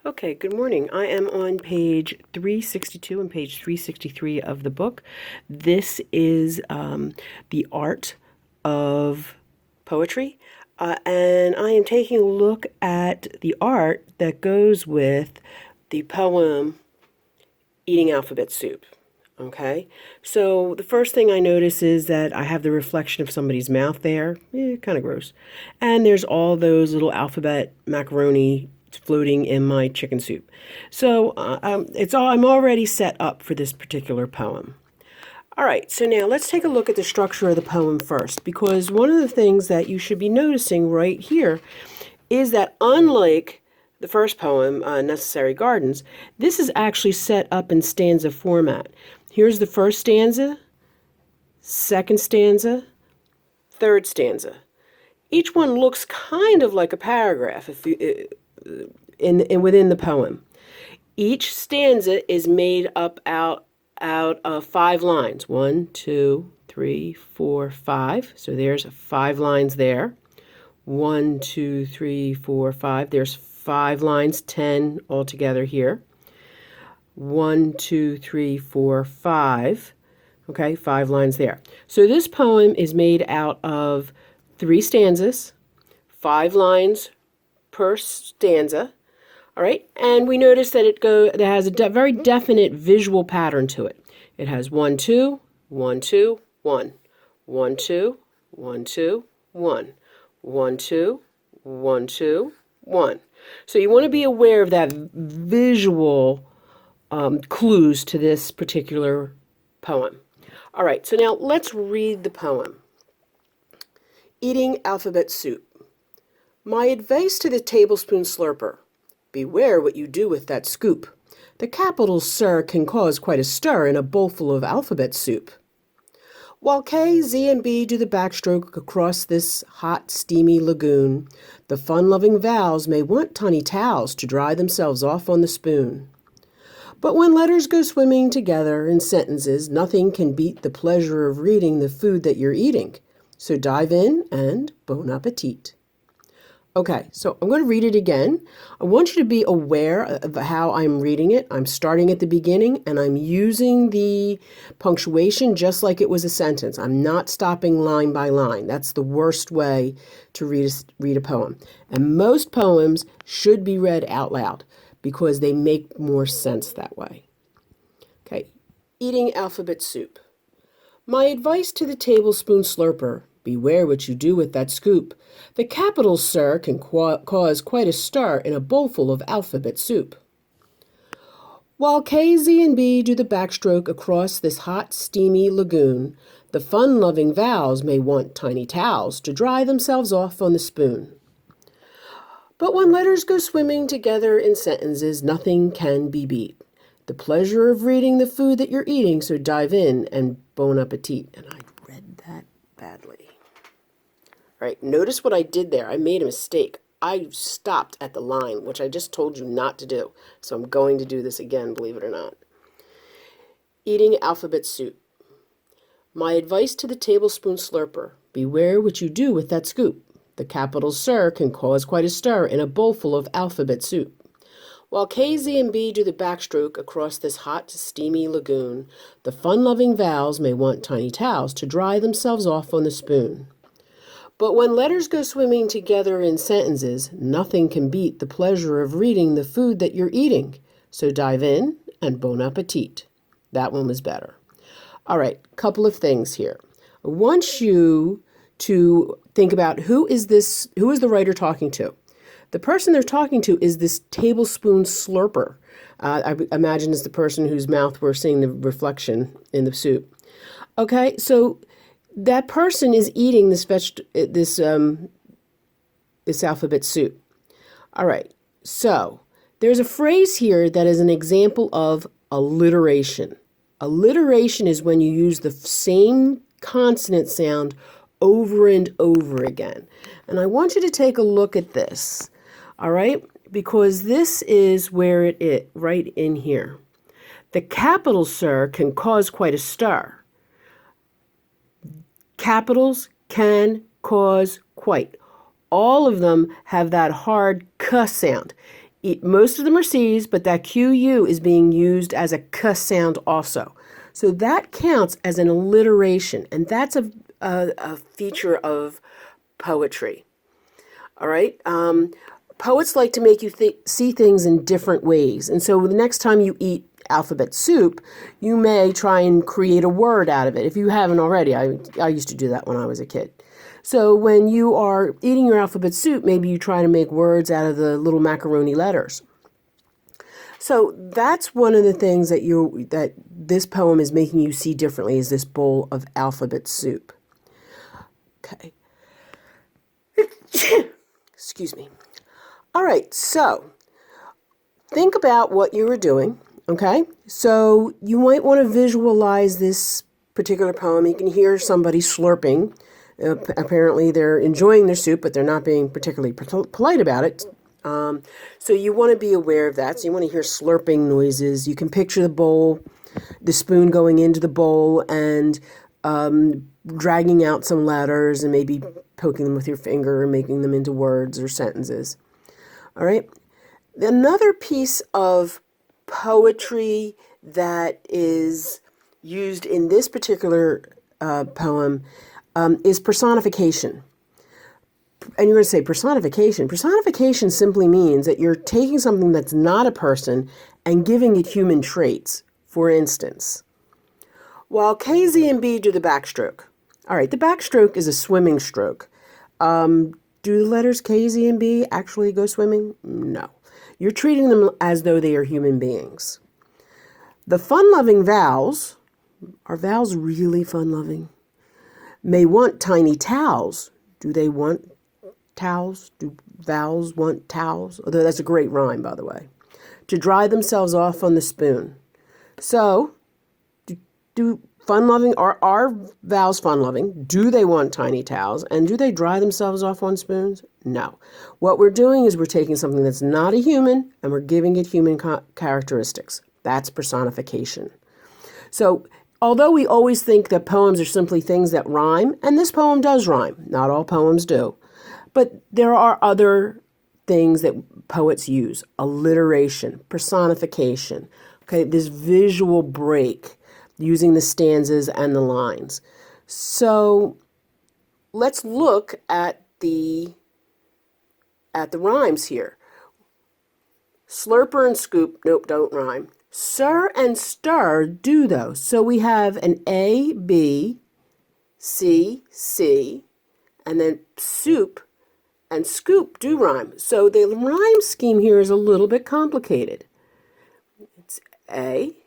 Okay, good morning. I am on page 362 and page 363 of the book. This is the art of poetry, and I am taking a look at the art that goes with the poem Eating Alphabet Soup. Okay, so the first thing I notice is that I have the reflection of somebody's mouth there, kind of gross, and there's all those little alphabet macaroni floating in my chicken soup. So I'm already set up for this particular poem. All right, so now let's take a look at the structure of the poem first, because one of the things that you should be noticing right here is that unlike the first poem, Necessary Gardens, this is actually set up in stanza format. Here's the first stanza, second stanza, third stanza. Each one looks kind of like a paragraph within the poem. Each stanza is made up out of 5 lines. 1, 2, 3, 4, 5. So there's 5 lines there. 1, 2, 3, 4, 5. There's 5 lines, 10 altogether here. 1, 2, 3, 4, 5. Okay, 5 lines there. So this poem is made out of 3 stanzas, 5 lines per stanza. All right, and we notice that it has a very definite visual pattern to it. It has 1, 2, 1, 2, 1, 1, 2, 1, 2, 1, 1, 2, 1, 2, 1. So you want to be aware of that visual clues to this particular poem. All right, so now let's read the poem. Eating Alphabet Soup. My advice to the tablespoon slurper. Beware what you do with that scoop. The capitals, sir, can cause quite a stir in a bowlful of alphabet soup. While K, Z, and B do the backstroke across this hot, steamy lagoon, the fun-loving vowels may want tiny towels to dry themselves off on the spoon. But when letters go swimming together in sentences, nothing can beat the pleasure of reading the food that you're eating. So dive in and bon appetit. Okay, so I'm going to read it again. I want you to be aware of how I'm reading it. I'm starting at the beginning and I'm using the punctuation just like it was a sentence. I'm not stopping line by line. That's the worst way to read a poem. And most poems should be read out loud because they make more sense that way. Okay, eating alphabet soup. My advice to the tablespoon slurper. Beware what you do with that scoop. The capitals, sir, can cause quite a stir in a bowlful of alphabet soup. While K, Z, and B do the backstroke across this hot, steamy lagoon, the fun-loving vowels may want tiny towels to dry themselves off on the spoon. But when letters go swimming together in sentences, nothing can be beat. The pleasure of reading the food that you're eating, so dive in and bon appetit. And I read that badly. All right, notice what I did there. I made a mistake. I stopped at the line, which I just told you not to do. So I'm going to do this again, believe it or not. Eating alphabet soup. My advice to the tablespoon slurper. Beware what you do with that scoop. The capitals, sir, can cause quite a stir in a bowlful of alphabet soup. While K, Z, and B do the backstroke across this hot, steamy lagoon, the fun-loving vowels may want tiny towels to dry themselves off on the spoon. But when letters go swimming together in sentences, nothing can beat the pleasure of reading the food that you're eating. So dive in and bon appetit. That one was better. All right, couple of things here. I want you to think about who is the writer talking to? The person they're talking to is this tablespoon slurper. I imagine is the person whose mouth we're seeing the reflection in the soup. Okay, so that person is eating this alphabet soup. All right, so there's a phrase here that is an example of alliteration. Alliteration is when you use the same consonant sound over and over again. And I want you to take a look at this, all right? Because this is where it is, right in here. The capitals, sir, can cause quite a stir. Capitals can cause quite. All of them have that hard k sound. Most of them are C's, but that QU is being used as a K sound also. So that counts as an alliteration, and that's a feature of poetry. All right? Poets like to make you see things in different ways. And so the next time you eat alphabet soup, you may try and create a word out of it. If you haven't already, I used to do that when I was a kid. So when you are eating your alphabet soup, maybe you try to make words out of the little macaroni letters. So that's one of the things that this poem is making you see differently, is this bowl of alphabet soup. Okay. Excuse me. All right, so think about what you were doing, okay? So you might want to visualize this particular poem. You can hear somebody slurping. Apparently they're enjoying their soup, but they're not being particularly polite about it. So you want to be aware of that. So you want to hear slurping noises. You can picture the bowl, the spoon going into the bowl and dragging out some letters and maybe poking them with your finger and making them into words or sentences. All right. Another piece of poetry that is used in this particular poem is personification. And you're going to say personification. Personification simply means that you're taking something that's not a person and giving it human traits. For instance, while K, Z, and B do the backstroke. All right, the backstroke is a swimming stroke. Do the letters K, Z, and B actually go swimming? No. You're treating them as though they are human beings. The fun-loving vowels, are vowels really fun-loving? May want tiny towels. Do they want towels? Do vowels want towels? Although that's a great rhyme, by the way. To dry themselves off on the spoon. So, do fun-loving, are vowels fun-loving? Do they want tiny towels? And do they dry themselves off on spoons? No. What we're doing is we're taking something that's not a human and we're giving it human characteristics. That's personification. So, although we always think that poems are simply things that rhyme, and this poem does rhyme, not all poems do, but there are other things that poets use. Alliteration, personification, okay, this visual break using the stanzas and the lines. So let's look at the rhymes here. Slurper and scoop, nope, don't rhyme. Sir and stir do though. So we have an A, B, C, C, and then soup and scoop do rhyme. So the rhyme scheme here is a little bit complicated. It's A,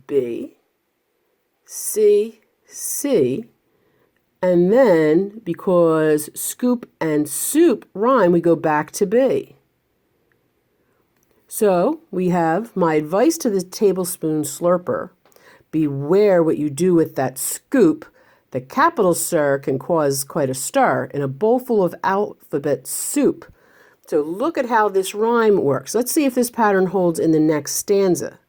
B, C, C, and then because scoop and soup rhyme, we go back to B. So we have my advice to the tablespoon slurper. Beware what you do with that scoop. The capital sir can cause quite a stir in a bowl full of alphabet soup. So look at how this rhyme works. Let's see if this pattern holds in the next stanza.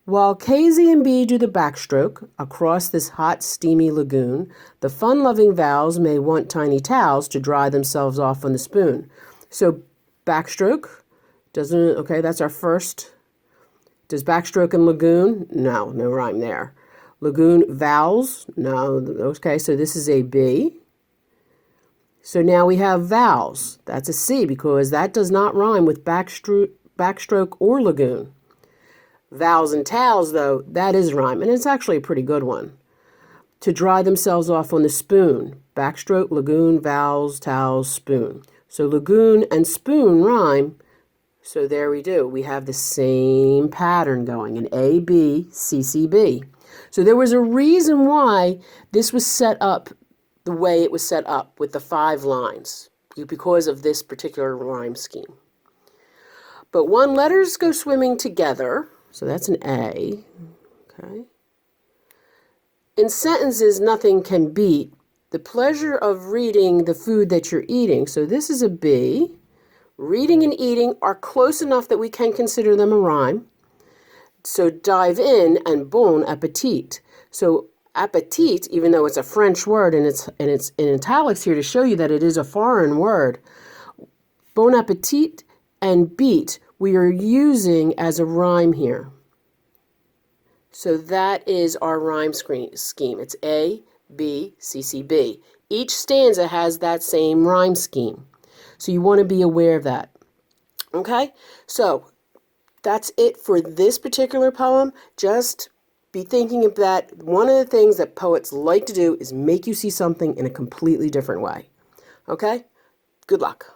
While K, Z, and B do the backstroke across this hot, steamy lagoon, the fun-loving vowels may want tiny towels to dry themselves off on the spoon. So backstroke, okay, that's our first. Does backstroke and lagoon? No rhyme there. Lagoon, vowels? No, okay, so this is a B. So now we have vowels. That's a C because that does not rhyme with backstroke or lagoon. Vowels and towels, though, that is rhyme, and it's actually a pretty good one. To dry themselves off on the spoon. Backstroke, lagoon, vowels, towels, spoon. So lagoon and spoon rhyme. So there we do. We have the same pattern going, an A, B, C, C, B. So there was a reason why this was set up the way it was set up with the 5 lines, because of this particular rhyme scheme. But when letters go swimming together, so that's an A, okay. In sentences nothing can beat the pleasure of reading the food that you're eating. So this is a B. Reading and eating are close enough that we can consider them a rhyme. So dive in and bon appetit. So appetit, even though it's a French word and it's in italics here to show you that it is a foreign word, bon appetit and beat we are using as a rhyme here. So that is our rhyme scheme. It's A, B, C, C, B. Each stanza has that same rhyme scheme. So you want to be aware of that. Okay? So that's it for this particular poem. Just be thinking of that. One of the things that poets like to do is make you see something in a completely different way. Okay? Good luck.